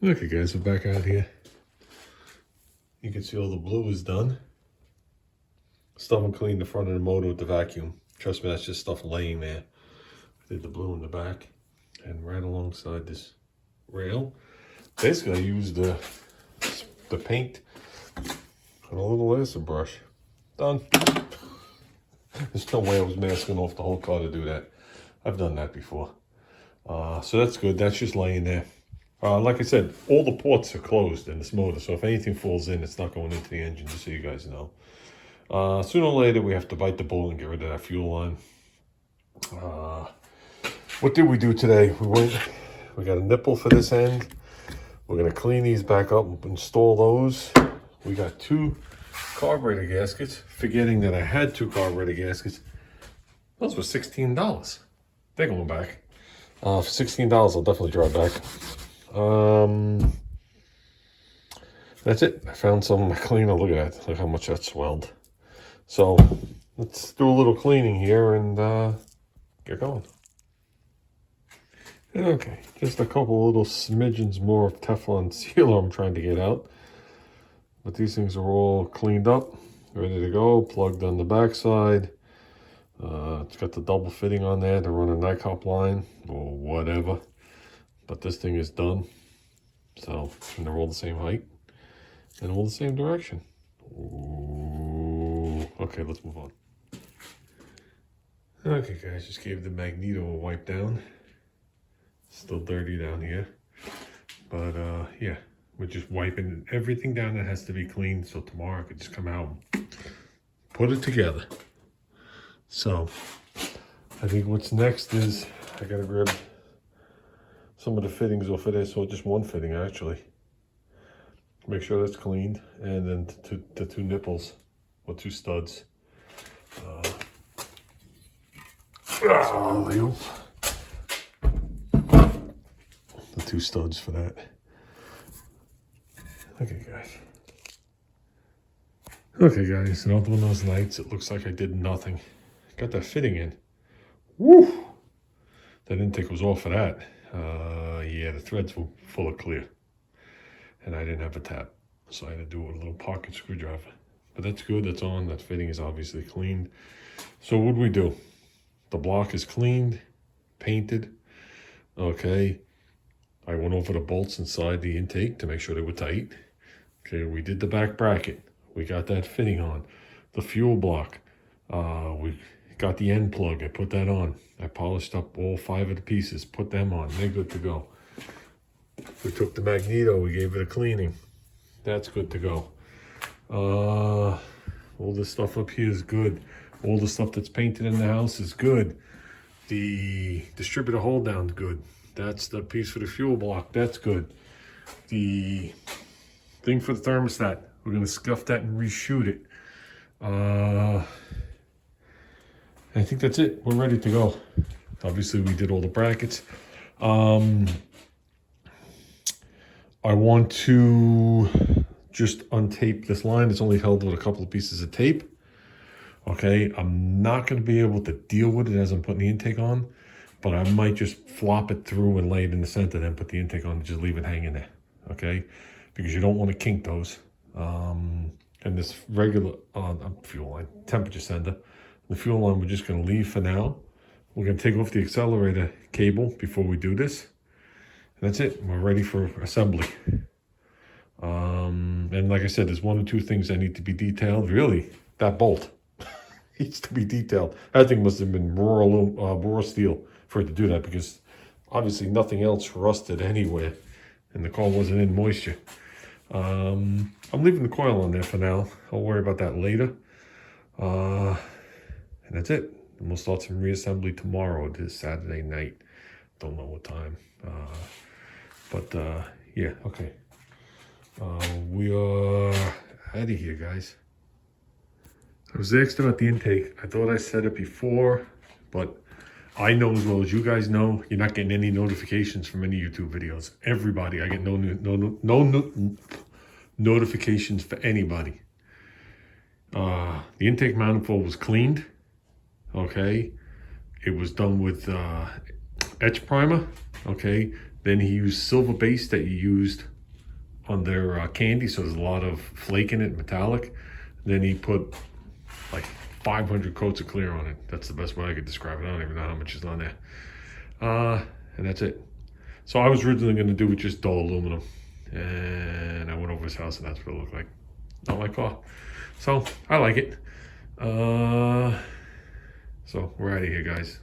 Okay guys, we're back out here. You can see all the blue is done. Still haven't cleaned the front of the motor with the vacuum. Trust me, that's just stuff laying there. I did the blue in the back and right alongside this rail. Basically I used the paint and a little acid brush. Done. There's no way I was masking off the whole car to do that. I've done that before. So that's good. That's just laying there. Like I said, all the ports are closed in this motor, so if anything falls in, it's not going into the engine, just so you guys know. Sooner or later, we have to bite the bullet and get rid of that fuel line. What did we do today? We got a nipple for this end. We're going to clean these back up and install those. We got 2 carburetor gaskets, forgetting that I had 2 carburetor gaskets. Those were $16. They're going back. For $16, I'll definitely drive back. That's it. I found some of my cleaner. Look at that. Look how much that swelled. So let's do a little cleaning here and get going. Okay, just a couple little smidgens more of Teflon sealer I'm trying to get out. But these things are all cleaned up, ready to go, plugged on the backside. It's got the double fitting on there to run a NICOP line or whatever. But this thing is done. So, and they're all the same height and all the same direction. Ooh. Okay, let's move on. Okay, guys, just gave the magneto a wipe down. Still dirty down here. But, yeah, we're just wiping everything down that has to be cleaned. So tomorrow I could just come out and put it together. So, I think what's next is I gotta grab some of the fittings off of this, so just one fitting actually. Make sure that's cleaned, and then the 2 nipples or 2 studs. The 2 studs for that. Okay, guys. Okay, guys. Another one of those nights. It looks like I did nothing. Got that fitting in. Woo! That intake was off of that. Yeah, the threads were full of clear. And I didn't have a tap. So I had to do it with a little pocket screwdriver. But that's good, that's on. That fitting is obviously cleaned. So what do we do? The block is cleaned, painted. Okay. I went over the bolts inside the intake to make sure they were tight. Okay, we did the back bracket. We got that fitting on. The fuel block. We got the end plug. I put that on. I polished up all 5 of the pieces, put them on. They're good to go. We took the magneto, we gave it a cleaning. That's good to go. All this stuff up here is good. All the stuff that's painted in the house is good. The distributor hold down's good. That's the piece for the fuel block. That's good. The thing for the thermostat, we're going to scuff that and reshoot it. I think that's it. We're ready to go. Obviously, we did all the brackets. I want to just untape this line. It's only held with a couple of pieces of tape. Okay, I'm not going to be able to deal with it as I'm putting the intake on, but I might just flop it through and lay it in the center, then put the intake on and just leave it hanging there. Okay, because you don't want to kink those. And this regular fuel line, temperature sender, the fuel line we're just going to leave for now. We're going to take off the accelerator cable before we do this. And that's it. We're ready for assembly. And like I said, there's 1 or 2 things that need to be detailed. Really, that bolt needs to be detailed. That thing must have been raw steel for it to do that, because obviously nothing else rusted anywhere and the car wasn't in moisture. I'm leaving the coil on there for now. I'll worry about that later. And that's it. And we'll start some reassembly tomorrow. It is Saturday night. Don't know what time. Yeah, okay. We are out of here, guys. I was asked about the intake. I thought I said it before, but I know as well as you guys know, you're not getting any notifications from any YouTube videos. Everybody, I get no notifications for anybody. The intake manifold was cleaned. Okay, it was done with etch primer. Okay, then he used silver base that you used on their candy, so there's a lot of flake in it, metallic. Then he put like 500 coats of clear on it. That's the best way I could describe it. I don't even know how much is on there. And that's it. So I was originally going to do it just dull aluminum. And I went over his house and that's what it looked like. Not my car. So I like it. So we're out of here, guys.